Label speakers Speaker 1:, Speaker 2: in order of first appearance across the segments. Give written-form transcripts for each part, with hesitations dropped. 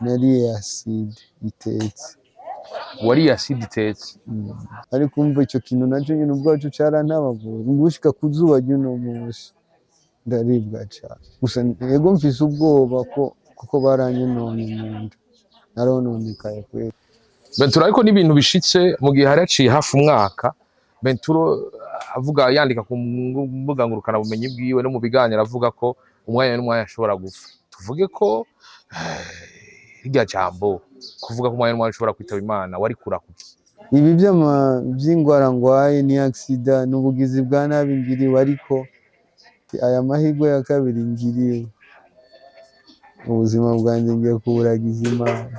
Speaker 1: nariye acide itetse.
Speaker 2: Wariye acide itetse?
Speaker 1: Ariko umva icyo kintu nacyo nyine ubwacu cyarantabagura ngushika ku zuba ry'uno munsi ndaribwa cyane. Gusa yego mfise ubwoba kuko baranyononye mu nda, narononekaye kweli.
Speaker 2: Benturo ariko n'ibintu bishitse mu gihe hari haciye hafi umwaka, Benturo avuga yandika ku mbuga ngurukana bumenyi bwiwe no mu biganiro avuga ko umwanya n'umwanya ashobora gupfa. Tuvuge ko irya jambo kuvuga ko umwanya n'umwanya ashobora kwitaba Imana wari kurakuki?
Speaker 1: Ibi by'ingwara ngwaye ni accident n'ubugizi bwa nabi ngiriwe, ariko aya mahirwe ya kabiri ngiriwe ubuzima bwanjye ngiye kuburagiza Imana.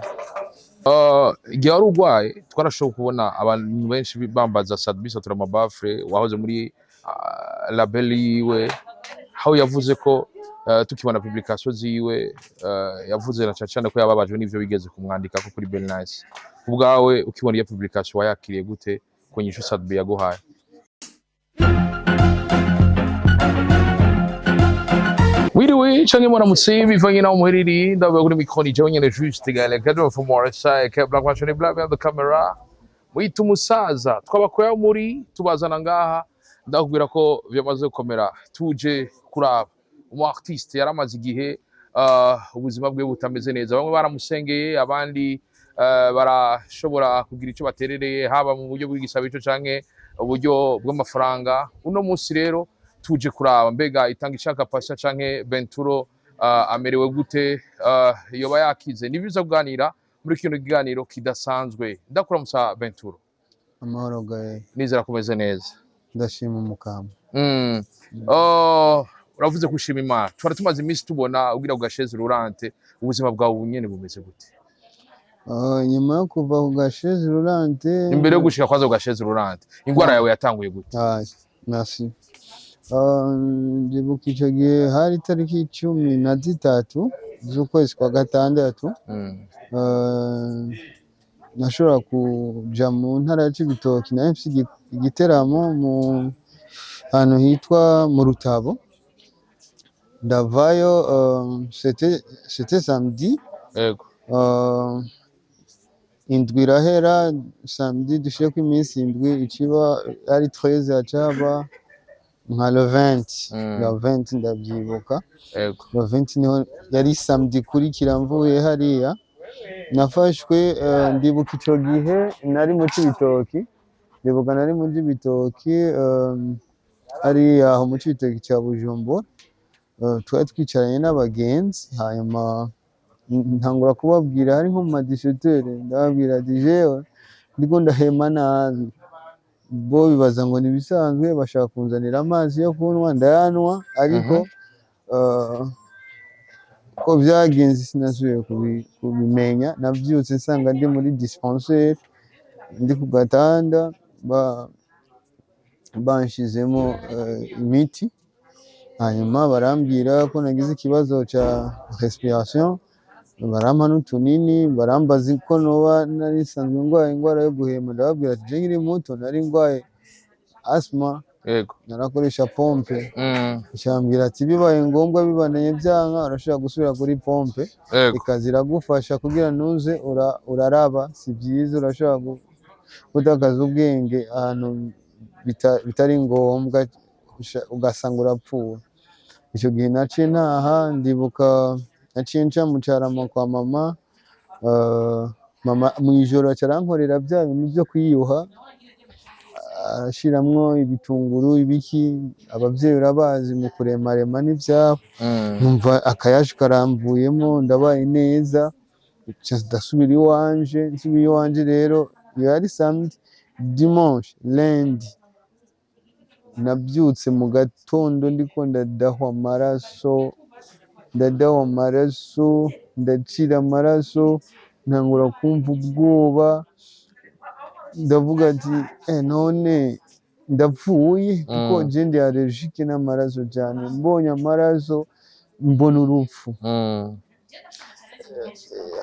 Speaker 2: Igihe wari urwaye twarashoboye kubona abantu benshi bambaza Sadbi Saturama Bafre wahoze muri label yiwe, aho yavuze ko tukibona publication ziwe yavuze na cyane ko yababajwe n'ivyo bigeze kumwandika ko kuri Belnice. Ubwawe ukibona iyo publication wayakiriye gute ku nyishu Sadbi yaguhaye? Wiriwe canke muramutse bivanye naho muherereye, ndavuga kuri micro jewe nyene juste gale cadre for more say ke black machine black on the camera. Wita umusaza twabakoya muri tubazana ngaha, ndakubwira ko byamaze gukomera tuje kuraba umu artiste yaramaze igihe ubuzima bwe butameze neza. Bamwe baramusengeye, abandi barashobora kugira ico baterereye haba mu buryo bw'igisabisho canke uburyo bw'amafaranga. Uno munsi rero tuje kuraba mbega itanga ishaka pasha canke Benturo amerewe gute, yoba yakize. Nibiza kuganira muri kino kiganiro kidasanzwe. Ndakuramusa Benturo.
Speaker 1: Amahoro gaye.
Speaker 2: Nizera kumeze neza.
Speaker 1: Ndashima umukamba.
Speaker 2: Uravuze kushima Imana. Twara tumaze iminsi tubona ugira ugasheze rurante, ubuzima bwawe bunyene bumeze gute?
Speaker 1: Nyuma yo kuva ku gasheze rurante,
Speaker 2: imbere yo gushika kwaza ugasheze rurante, ingwara yawe yatanguye gute?
Speaker 1: Merci. Ndibuka icyo gihe hari tariki 13 z'ukwezi kwa gatandatu. Nashobora kuja mu ntara ya Cibitoki, nayo mfise igiteramo mu hantu hitwa mu Rutabo. Ndavayo c'était samedi.
Speaker 2: Yego.
Speaker 1: Indwi irahera, samedi dushireko iminsi indwi, iciba ari 13 acaba nka le 20 ndabyibuka.
Speaker 2: Yego.
Speaker 1: Le 20 niho yari samedi kurikira mvuye hariya. Nafashwe ndibuka icyo gihe nari mu Cibitoki, ndibuka nari mu Cibitoki hariya aho mu Cibitoki cya Bujumbura. Twari twicaranye n'abagenzi, hanyuma ntangura kubabwira hari nko mu madishotere, ndababwira ati jewe ndiko ndahema nabi. Bo bibaza ngo nibisanzwe, bashaka kunzanira amazi yo kunywa, ndayanwa, ariko ko byagenze sinasubiye kubimenya. Navyutse nsanga ndi muri dispensaire, ndi ku gatanda banshizemo imiti, hanyuma barambwira ko nagize ikibazo ca respiration, barampa n'utunini, barambaza ko noba nari nsanzwe ndwaye ingwara yo guhema. Ndababwira ati je nkiri muto nari ndwaye asthma.
Speaker 2: Yego.
Speaker 1: Narakoresha pompe. Cyambwira ati bibaye ngombwa bibaneye byanka urashobora gusubira kuri pompe, ikazira gufasha kugira nuze uraraba, si byiza, urashobora gutakaza ubwenge ahantu bitari ngombwa ugasanga urapfuye. Icyo gihe naciye ntaha, ndibuka naciye nca mu Carama kwa mama. Mama mwijoro acarankorera bya bintu byo kwiyuha, ashiramwo ibitunguru ibiki, abavyeyi urabazi mu kuremarema n'ivyabo. Numva akayaje karamvuyemo, ndabaye neza, ndasubira iwanje. Nsubiye iwanje rero yari samedi. Dimanche, lundi nabyutse mu gatondo ndiko ndadahwa amaraso, ndacira amaraso, ntangura kumva ubwoba, ndavuga ati none ndapfuye, kuko je ndi allergique n'amaraso cyane. Mbonye amaraso mbona urupfu.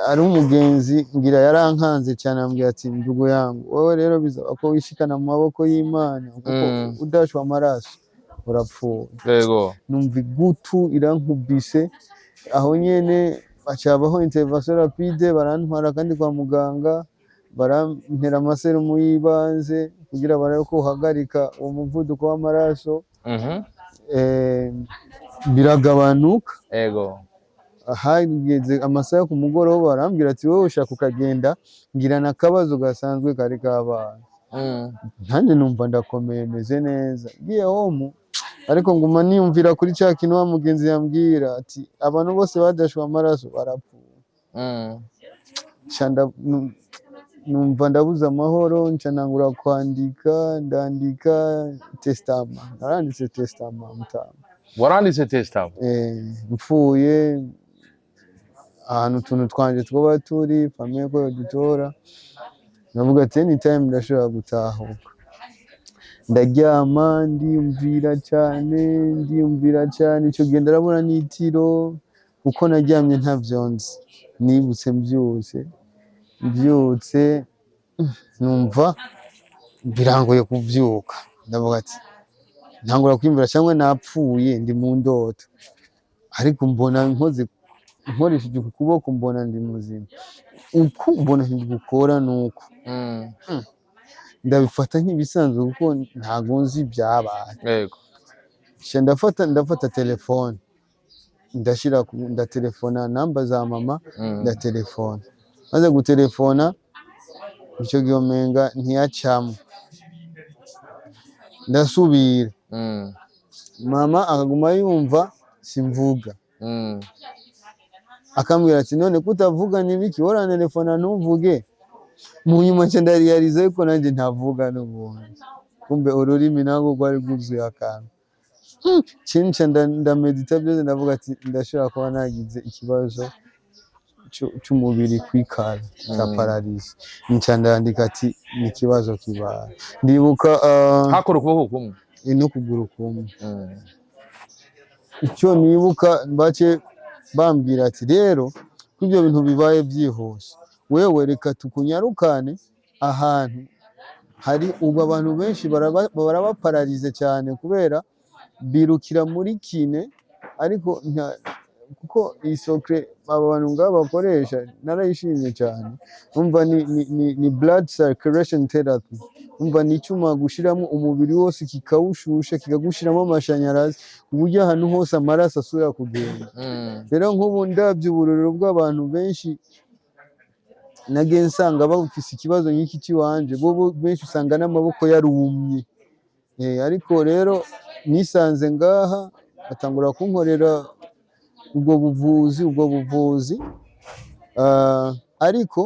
Speaker 1: Ari umugenzi ngira yarankanze cyane, ambwira ati ndugu yangu, wowe rero bizaba ko wishikana mu maboko y'Imana, kuko udashwa amaraso urapfuye.
Speaker 2: Yego.
Speaker 1: Numva igutu irankubise aho nyene, hacabaho intervention rapide, barantwara kandi kwa muganga, barantera amaserumu y'ibanze kugira barabe ko uhagarika uwo muvuduko w'amaraso. Biragabanuka.
Speaker 2: Ego.
Speaker 1: Hageze amasaha ku mugoroba barambwira ati wowe ushaka ukagenda ngira nakabazo gasanzwe kari kabaye. Nanjye numva ndakomeye meze neza, ngiye home ariko nguma niyumvira kuri cya kintu wa mugenzi yambwira ati abantu bose badashwa amaraso barapfuye. Numva ndabuze amahoro, nca nangura kwandika, ndandika testament, naranditse testament mutama.
Speaker 2: Waranditse testament?
Speaker 1: Mpfuye ahantu utuntu twanje twoba turi, famille ko yodutora, navuga ati anytime ndashobora gutahuka. Ndaryama ndiyumvira cyane, icyo gihe ndarabona n'itiro uko naryamye ntavyonzi, nibutse mbyutse numva birangoye kuvyuka, ndavuga ati ntangura kwiyumvira cyangwa napfuye ndi mu ndoto, ariko mbona nkoresheje ukuboko mbona ndi muzima, uko mbona gukora nuko ndabifata nk'ibisanzwe kuko ntago nzi ibyabaye.
Speaker 2: Yego.
Speaker 1: Ndafata telefone ndatelefona namba za mama, ndatelefona, maze gutelefona icyo gihe omenga ntiyacamo, ndasubira, mama akaguma yumva simvuga, akambwira ati none kutavuga nibiki, warantelefona ntuvuge. Mu nyuma nca ndariyariza yuko nanjye ntavuga n'ubundi, kumbe ururimi ntabwo rwari rwuzuye akantu. Nca ndamedita byose, ndavuga ati ndashobora kuba nagize ikibazo cy'umubiri kwikara cya paralise. Nca ndandika ati ni ikibazo kibaye. Ndibuka
Speaker 2: hakora ukuboko kumwe
Speaker 1: n'ukuguru kumwe. Icyo nibuka bace bambwira ati rero ko ibyo bintu bibaye byihuse, wewe reka tukunyarukane ahantu hari ubu abantu benshi barabapararize cyane kubera birukira muri kine, ariko kuko iyi socre abantu ngaba bakoresha narayishimye cyane. Umva ni blood circulation therapy, umva ni icyuma gushiramo umubiri wose kikawushusha kikagushiramo amashanyarazi uburyo ahantu hose amaraso asubira kugenda. Rero nk'ubu ndabye uburorero bw'abantu benshi nagiye nsanga bafise ikibazo nk'iki cy'iwanje, bo benshi usanga n'amaboko yarumye. Ariko rero nisanze ngaha batangura kunkorera ubwo buvuzi, ariko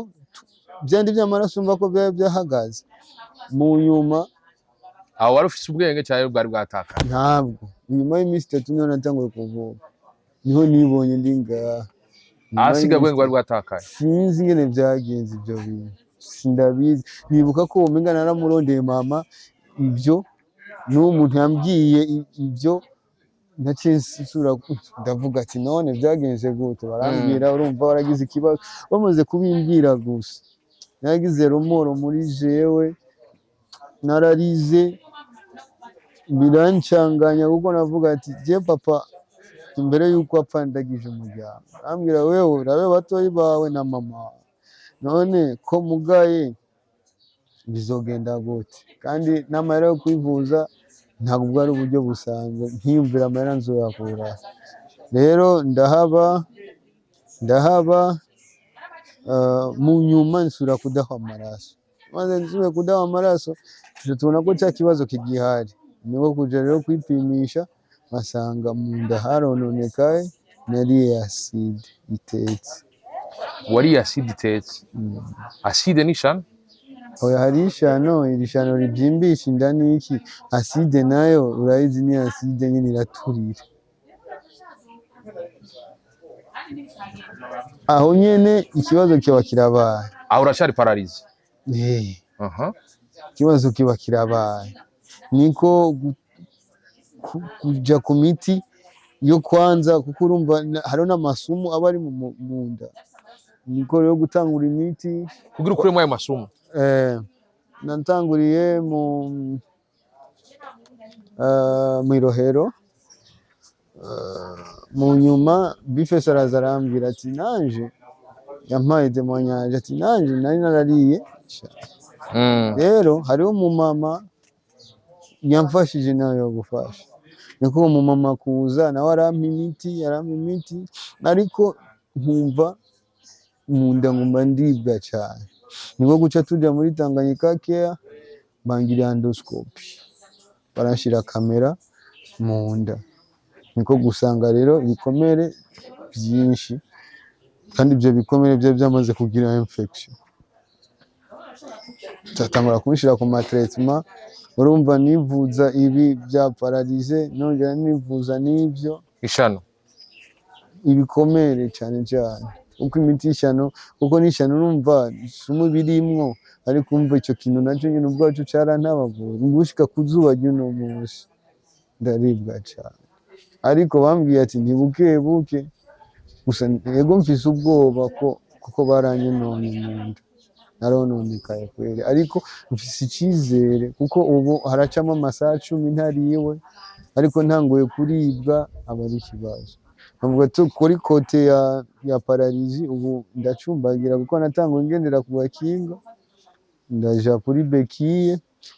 Speaker 1: byandi by'amaraso umva ko byahagaze mu nyuma.
Speaker 2: Aho wari ufise ubwenge cyane bwari bwatakaye?
Speaker 1: Ntabwo, nyuma y'iminsi 3 niho natanguye kuvuga, niho nibonye ndi ngaha.
Speaker 2: Ahasiga bwenge bwari bwatakaye?
Speaker 1: Sinzi ingene byagenze ibyo bintu, sindabizi. Nibuka ko umenga naramurondeye mama, ibyo n'umuntu yambwiye ibyo, nacinsura ndavuga ati none byagenze gute, barambwira urumva waragize ikibazo. Bamaze kubimbwira gusa nagize rumoro muri jewe, nararize birancanganya kuko navuga ati je papa imbere yuko apfa ndagije umuryango, arambwira wewe urabe batoyi bawe na mama, none ko mugaye bizogenda gute, kandi n'amahera yo kwivuza ntabwo bwari uburyo busanzwe, nkiyumvira amahera nzoyakura. Rero ndahaba mu nyuma nsura kudaha amaraso, maze nsubiye kudaha amaraso tubona ko cya kibazo kigihari, niko kuja rero kwipimisha basanga mu nda harononekaye, nariye acide itetse.
Speaker 2: Wariye acide itetse? Acide ni shano?
Speaker 1: Oya, hari ishano, iri shano ribyimbisha inda n'iki. Acide nayo urayizi ni acide nyine iraturira. Aho nyene ikibazo kiba kirabaye.
Speaker 2: Aho urashari paralize?
Speaker 1: Ikibazo kiba kirabaye, niko kuja ku miti yo kwanza, kuko urumva hari n'amasumu aba ari mu nda, niko rero gutangura imiti
Speaker 2: kugira ukuremo ayo masumu.
Speaker 1: Natanguriye mu Irohero, mu nyuma Bifes araza arambwira ati nanje yampaye témoignage ati nanje nari narariye rero hariho umumama yamfashije nawe yo gufasha niko uwo mumama kuza nawe arampa imiti ariko nkumva mu nda ngumva ndibwa cyane niko guca tujya muri Tanganyika Care bangira endoscopy barashira kamera mu nda niko gusanga rero ibikomere byinshi kandi ibyo bikomere byo byamaze kugira infection tatangura kubishira ku matraitement urumva nivuza ibi bya paralize nongera nivuza n'ibyo
Speaker 2: ishano
Speaker 1: ibikomere cyane uko imiti ishano kuko n'ishano urumva sumu birimwo ariko umva icyo kintu nacyo nyine ubwacu cyarantabavura ngushika kuzuba ry'uno munsi ndaribwa cyane ariko bambwiye ati ntibukebuke gusa yego mfise ubwoba kuko baranyonona mu nda narononekaye kweli ariko mfise icyizere kuko ubu haracamo amasaha 10 ntariwe ariko ntanguye kuribwa aba ari ikibazo ntabwo kuri kote ya paralizi ubu ndacumbagira kuko natanguye ngendera ku bakinga ndaja kuri bekiye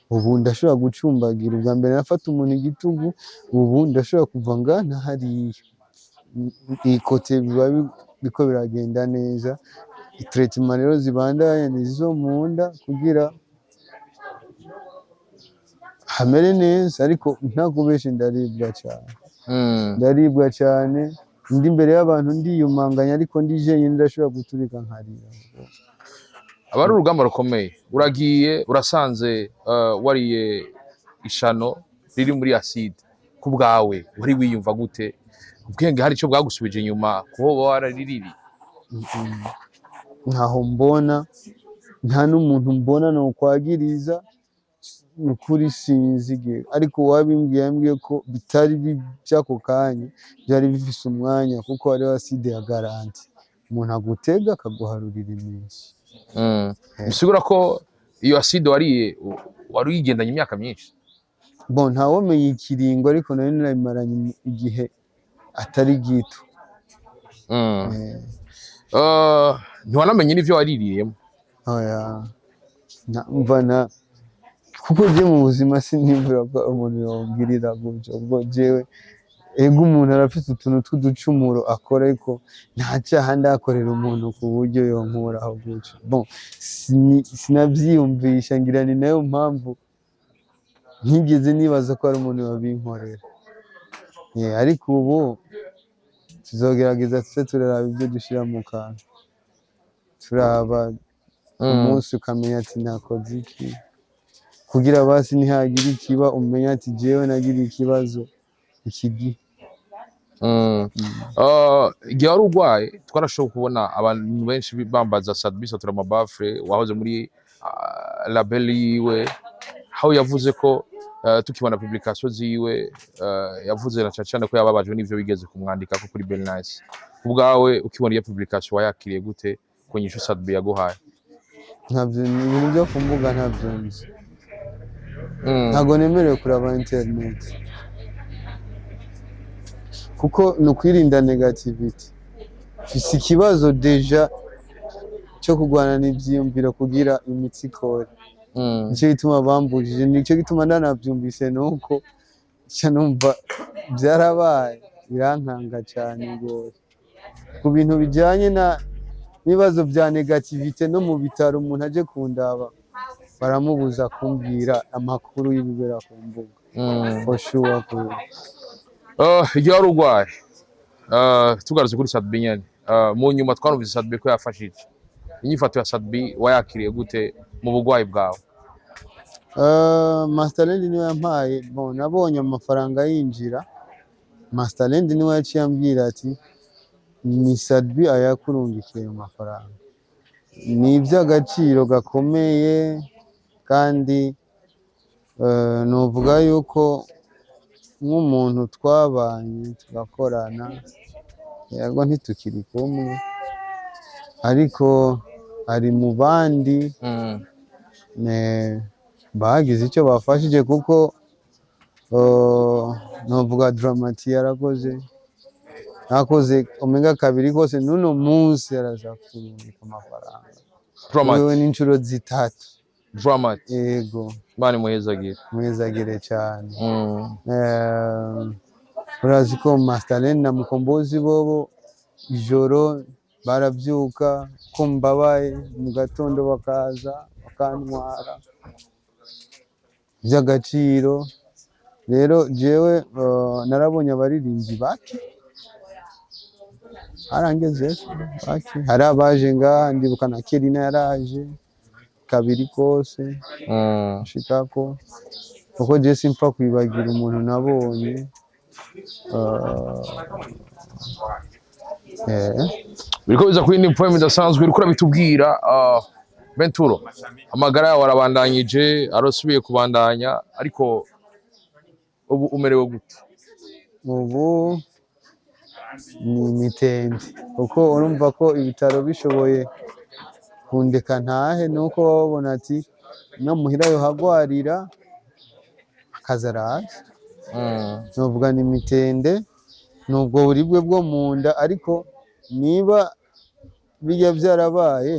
Speaker 1: ubu ndashobora gucumbagira ubwa mbere nafata umuntu igitugu ubu ndashobora kuva ngana hariya iyi kote biba biko biragenda neza treatment rero zibandanye nizo mu nda kugira hamere neza ariko ntakubeshe ndaribwa cyane ndi imbere y'abantu ndiyumanganya ariko ndije nyine ndashobora guturika nkarira
Speaker 2: abari urugamba rukomeye uragiye urasanze wariye ishano riri muri acide ku bwawe wari wiyumva gute ubwenge hari icyo bwagusubije inyuma kuho waraririri
Speaker 1: ntaho mbona nta n'umuntu mbona no kwagiriza nukuri sinzige ariko wabimbwiye yambwiye ko bitari byako kanya byari bifise umwanya kuko ari acide ya garanti umuntu agutega akaguharurira iminsi
Speaker 2: bisigura ko iyo acide wariye wari uyigendanye imyaka myinshi
Speaker 1: bon ntawomeye ikiringo ariko nari narayimaranye igihe atari gito
Speaker 2: ntiwanamenye n'ivyo waririyemo
Speaker 1: oya mvana kuko je mu buzima sinivura ko umuntu yobwirira gutyo ubwo jewe ego umuntu arafite utuntu tw'uducumuro akora ariko nta cyaha ndakorera umuntu ku buryo yonkuraho gutyo bon sinavyiyumvisha ngira ni nayo mpamvu ntigeze nibaza ko ari umuntu wabinkorera ariko ubu tuzogerageza tuse turaraba ibyo dushira mu kantu turaba umunsi ukamenya ati nakoze iki kugira basi ntihagira ikiba umenya ati jewe nagira ikibazo ikigihe
Speaker 2: igihe wari urwaye twarashoboye kubona abantu benshi bambaza Sadbi Satura-Mabafre wahoze muri label yiwe aho yavuze ko tukibona publication ziwe yavuze na cyane ko yababajwe n'ivyo bigeze kumwandika ko kuri Belnice ubwawe ukibona iyo publication wayakiriye gute ku nyishu Sadbi yaguhaye
Speaker 1: ntabyo ibintu byo kumbuga ntabyo nzi ntago nemerewe kuraba internet kuko nukwirinda negativity fisi ikibazo deja cyo kugwana n'ivyiyumviro kugira imitsi ikore nicyo gituma bambujije nicyo gituma ndanavyumvise nuko numva byarabaye birankanga cyane rwose ku bintu bijyanye n'ibibazo bya negativite no mu bitaro umuntu aje kundaba baramubuza kumbwira amakuru y'ibibera ku mbuga for sure
Speaker 2: igihe wari urwaye tugarutse kuri Sadbi nyene mu nyuma twarumvise Sadbi ko yafashije inyifato ya Sadbi wayakiriye gute mu bugwayi bwawe
Speaker 1: Masterland niwe yampaye bon nabonye amafaranga yinjira Masterland niwe yaciye ambwira ati ni Sadbi ayakurungikiye ayo mafaranga ni iby'agaciro gakomeye kandi nuvuga yuko nk'umuntu twabanye tugakorana yego ntitukiri kumwe ariko ari mu bandi bagize icyo bafashije kuko nuvuga Dramati yarakoze nakoze omenga kabiri kose nuno munsi araza kurungika amafaranga wewe
Speaker 2: Dramati.
Speaker 1: n'inshuro zitatu
Speaker 2: Dramati.
Speaker 1: yego
Speaker 2: Mani muhezagire.
Speaker 1: mwezagire cyane. Urazi ko Masterland na Mukombozi bobo ijoro barabyuka ko mbabaye mu gatondo bakaza bakantwara by'agaciro. Rero jewe narabonye abaririmbyi bake arangeze bake, hari abaje ngaha ndibuka na Kerina yaraje kabiri kose shikako, kuko je simpfa kwibagira umuntu nabonye.
Speaker 2: Biriko biza ku yindi point idasanzwe uriko urabitubwira. Benturo, amagara yawe arabandanyije, arasubiye kubandanya, ariko ubu umerewe gute?
Speaker 1: Ubu ni mitende, kuko urumva ko ibitaro bishoboye kundeka ntahe, nuko babona ati no muhira yo hagwarira akazaraza. Novuga ni mitende, nubwo buribwe bwo munda, ariko niba bijya byarabaye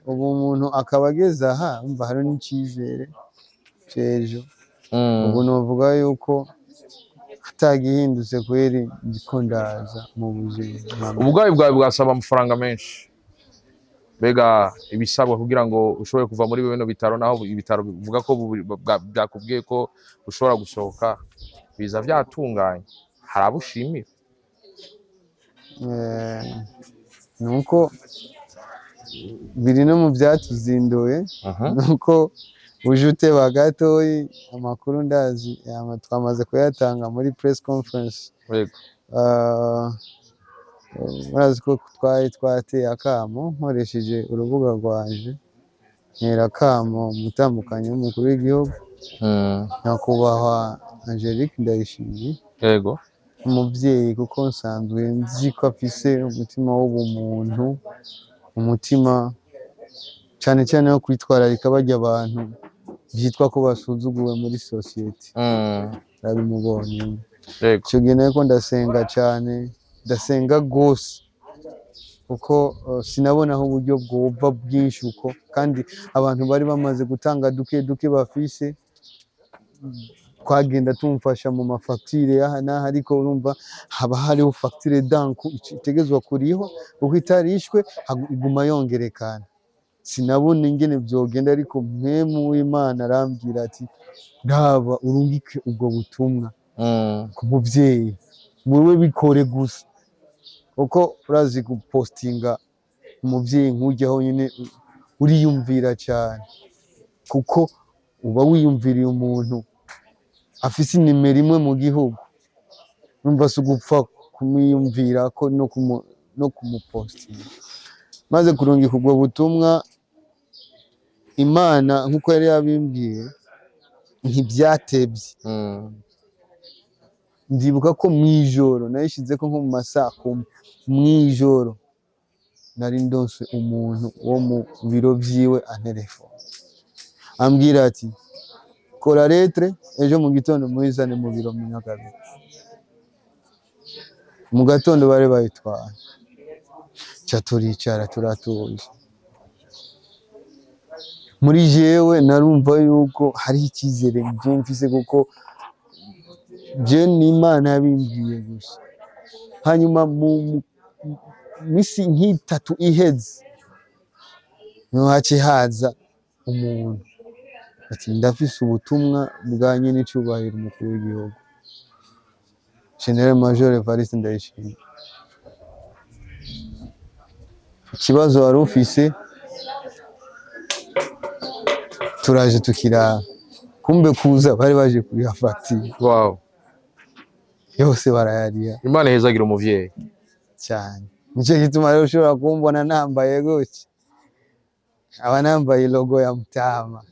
Speaker 1: ubu umuntu akaba ageze aha, umva hari n'ikizere cy'ejo. Ubu novuga yuko atagihindutse kweri, ndiko ndaza mu buzima.
Speaker 2: Ubugwayi bwawe bwasaba amafaranga menshi, mbega ibisabwa kugira ngo ushobore kuva muri bino bitaro, naho ibitaro bivuga ko byakubwiye ko ushobora gusohoka, biza byatunganye, hari abo ushimira?
Speaker 1: Nuko biri no mu byatuzinduye, nuko uje uteba gatoyi, amakuru ndazi twamaze kuyatanga muri press conference. Murazi ko twateye akamo nkoresheje urubuga rwanje, ntera akamo umutambukanyi w'umukuru w'igihugu nyakubahwa Angelique Ndayishimiye,
Speaker 2: yego
Speaker 1: umubyeyi, kuko nsanzwe nzi ko afise umutima w'ubumuntu, umutima cyane cyane wo kwitwararika bajya abantu byitwa ko basuzuguwe muri sosiyete. Urabimubonye. Icyo gihe nako ndasenga cyane, ndasenga gose, kuko sinabonaho uburyo bwova bwinshi uko, kandi abantu bari bamaze gutanga duke duke bafise, twagenda tumufasha mu mafagitire yaha naha, ariko urumva haba hariho fagitire danku itegezwa kuriho, kuko itarishwe iguma yongerekana. Sinabona ingene byogenda, ariko mpemu w'Imana arambwira ati ndaba urungike ubwo butumwa ku mubyeyi, wewe bikore gusa, kuko urazi gupostinga umubyeyi nk'ujyaho nyine uriyumvira cyane, kuko uba wiyumviriye umuntu afise inimero imwe mu gihugu, numva si ugupfa kumwiyumvira ko no kumupostinga. Maze kurungika ubwo butumwa, Imana nk'uko yari yabimbwiye ntibyatebye. Ndibuka ko mwijoro nayishize ko nko mu masaa 10 mwijoro nari ndonse umuntu wo mu biro byiwe antelefone, ambwira ati kora lettre ejo mu gitondo muizane mu biro Munyakabiga. Mu gatondo bari bayitwara, ca turicara turatuje. Muri jewe narumva yuko hari icyizere mfise, kuko je n'Imana yabimbwiye gusa. Hanyuma mu misi nk'itatu iheze, niho haci haza umuntu ati ndafise ubutumwa bwa nyine icubahiro umukuru w'igihugu General Major Evariste Ndayishimiye. Ikibazo wari ufise turaje tukiraba, kumbe kuza bari baje kuriha fagitire.
Speaker 2: Wow.
Speaker 1: Yose barayariha.
Speaker 2: Imana ihezagira umuvyeyi
Speaker 1: cyane. Nicyo gituma rero ushobora kumbona nambaye gutya, aba nambaye logo ya Mutama.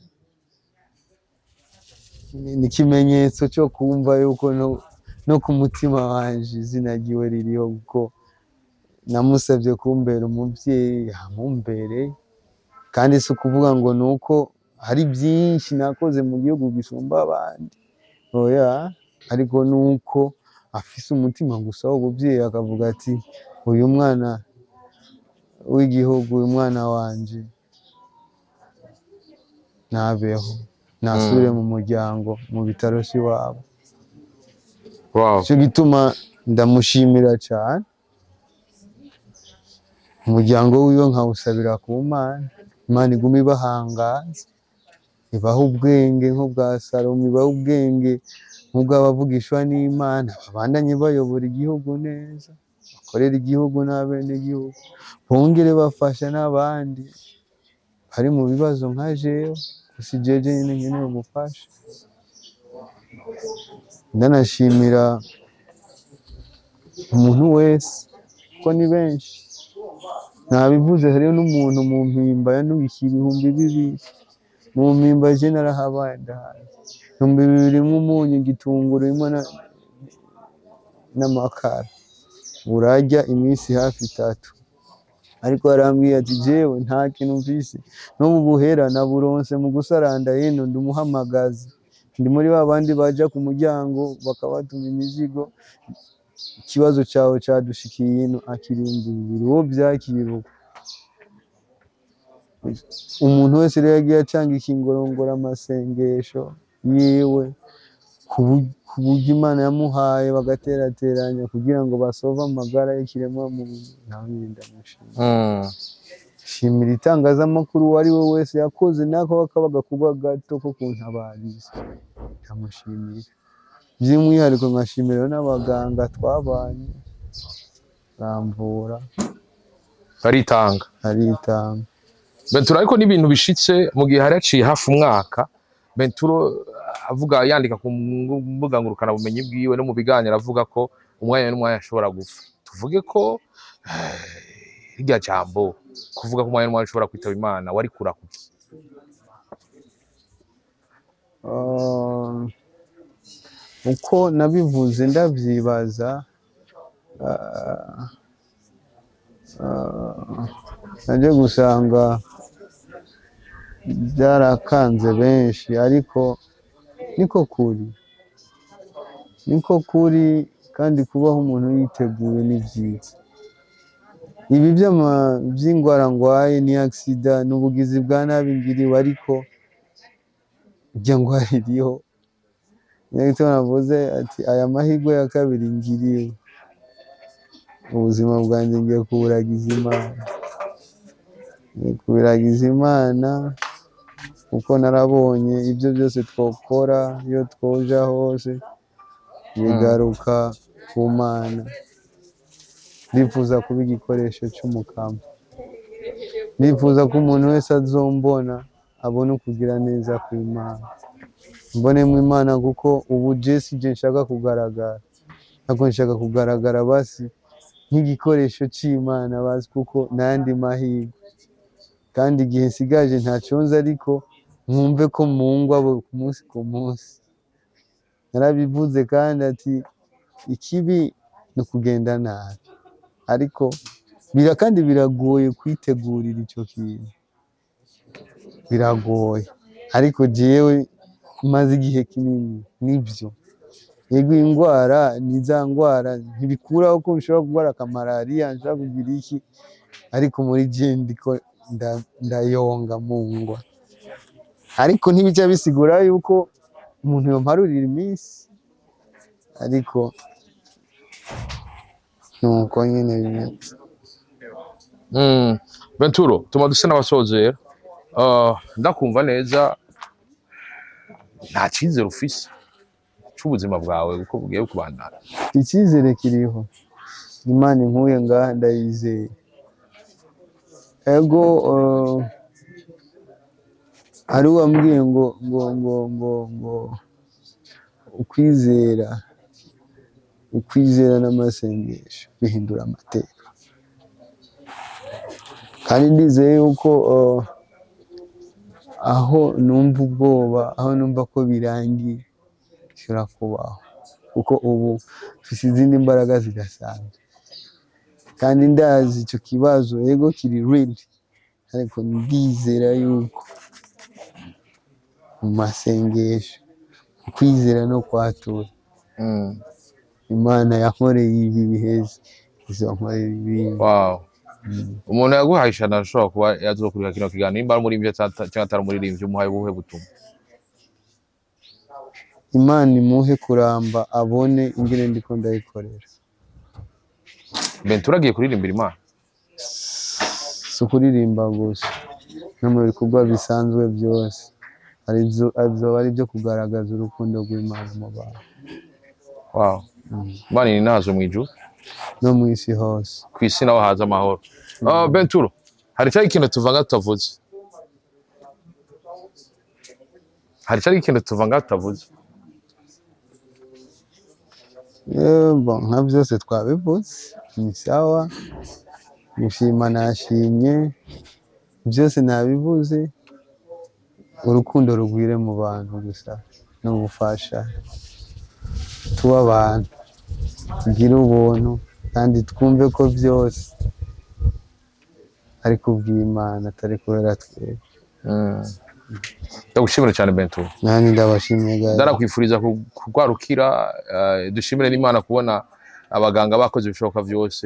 Speaker 1: Ni ikimenyetso cyo kumva yuko no ku mutima wanje izina ryiwe ririho, kuko namusabye kumbera umuvyeyi, yamumbere. Kandi si ukuvuga ngo nuko hari byinshi nakoze mu gihugu gisumba abandi, oya, ariko nuko afise umutima gusa w'ubuvyeyi akavuga ati uyu mwana w'igihugu, uyu mwana wanje nabeho, nasubire mu muryango, mu bitaro iwabo. Nico gituma ndamushimira cane, umuryango wiwe nkawusabira ku Mana, Imana igume ibahangaza, ibaha ubwenge nk'ubwa Salomo, ibaha ubwenge nk'ubw'abavugishwa n'Imana, babandanye bayobora igihugu neza, bakorera igihugu n'abenegihugu, bongere bafasha n'abandi bari mu bibazo nka jewe, si jewe nyene nkeneye umufasha. Ndanashimira umuntu wese kuko ni benshi, nabivuze hariho n'umuntu mu mpimba yanubishe 200 mu mpimba je narahabaye ndahazi, 200 umunyu, igitunguru rimwe n'amakara, urarya iminsi hafi 3, ariko arambwiye ati jewe nta kintu mvise, n'ubu buhera naburonse mu gusaranda hino ndumuhamagazi, ndi muri babandi baja ku muryango bakabatuma imizigo, ikibazo cawe cadushikiye hino akirindi 2, wo vyakiruka. Umuntu wese rero yagiye acanga ikingorongora amasengesho yiwe ku buryo Imana yamuhaye bagaterateranya kugira ngo basove amagara y'ikiremwa muntu, nawe ndamushimira. Shimira itangazamakuru uwo ari we wese yakoze nako kabaga kuba gato ko kuntabariza, ndamushimira. By'umwihariko nkashimira n'abaganga twabanye bamvura,
Speaker 2: baritanga. Benturo ariko n'ibintu bishitse mu gihe hari haciye hafi umwaka, Benturo avuga yandika ku mbuga ngurukana bumenyi bwiwe no mu biganiro avuga ko umwanya n'umwanya ashobora gupfa. Tuvuge ko irya jambo kuvuga ko umwanya n'umwanya ashobora kwitaba Imana wari kura kuki?
Speaker 1: Uko nabivuze ndavyibaza, naje gusanga byarakanze benshi, ariko niko kuri kandi kubaho umuntu yiteguye ni vyiza. Ibi vy'ingwara ngwaye ni accident, n'ubugizi bwa nabi ngiriwe, ariko irya ngwara iriho. Niko navuze ati aya mahirwe ya kabiri ngiriwe, ubuzima bwanjye ngiye kuburagiza Imana, kuko narabonye ibyo byose twokora iyo twoja hose bigaruka ku Mana. Ndifuza kuba igikoresho cy'umukama, ndifuza ko umuntu wese azombona abone ukugira neza kw'Imana, mbonemo Imana, kuko ubu Jesse je nshaka kugaragara, ntabwo nshaka kugaragara basi nk'igikoresho c'Imana basi, kuko nandi mahirwe kandi igihe nsigaje ntacunze, ariko mwumve ko mungwa ku munsi. Narabivuze kandi ati ikibi ni kugenda nabi, ariko kandi biragoye kwitegurira ico kintu, biragoye, ariko jewe maze igihe kinini nivyo. Yego ingwara ni za ngwara ntibikuraho ko nshobora kurwara akamalariya, nshobora kugira iki, ariko muri je ndiko ndayonga mu ngwa, ariko ntibica bisigura yuko umuntu yomparurira iminsi, ariko nuko nyene bimeze.
Speaker 2: Benturo, tuma dusa n'abasozera, ndakumva neza nta cyizere ufise c'ubuzima bwawe uko bugiye kubandana?
Speaker 1: Icyizere kiriho, Imana inkuye ngaha ndayizeye. Ego hari uwambwiye ngo ukwizera n'amasengesho bihindura amateka, kandi ndizeye yuko aho numva ubwoba, aho numva ko birangiye, bishobora kubaho, kuko ubu mfise izindi mbaraga zidasanzwe, kandi ndazi ico kibazo yego kiri real, ariko ndizera yuko mu masengesho, ukwizera no kwatura Imana yankoreye ibi biheze izonkorera ibindi.
Speaker 2: Wow. Umuntu yaguhaye ashobora kuba yazokurika kino kiganiro nimba ari umuririmbyi cyangwa atari umuririmbyi umuhaye ubuhe butumwa?
Speaker 1: Imana imuhe kuramba abone ingene ndiko ndayikorera.
Speaker 2: Bentura agiye kuririmbira Imana?
Speaker 1: Si ukuririmba gusa no mu bikorwa bisanzwe byose azoba ari byo kugaragaza urukundo rw'Imana mu bantu.
Speaker 2: Wow. Imana ni nazo mu ijuru
Speaker 1: no mu isi hose,
Speaker 2: ku isi naho haza amahoro. Benturo, hari cyari ikintu tuvanga tutavuze? Hari cyari ikintu tuvanga tutavuze?
Speaker 1: yego nka byose twabivuze ni sawa. Gushima nashimye byose nabivuze. Urukundo rugwire mu bantu gusa no gufasha tuba abantu tugira ubuntu kandi twumve ko byose ari kubw'Imana atari kubera twebwe.
Speaker 2: Ndagushimira cyane Benturo.
Speaker 1: Nani ndabashimiye gato.
Speaker 2: Ndarakwifuriza kugwarukira, dushimire n'Imana kubona abaganga bakoze ibishoboka byose,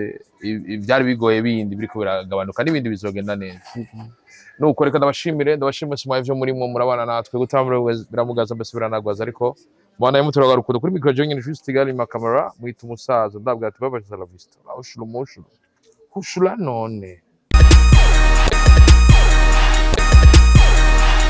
Speaker 2: ibyari bigoye bindi biriko biragabanuka n'ibindi bizogenda neza. Nuko reka ndabashimire simaye byo muri mwo murabana natwe gutamura biramugaza mbese biranagwaza, ariko mwana y'umutura garukundo kuri micro Jongene Just Kigali ma camera mwita umusaza ndabwira ati babaje la vista. Ushula none.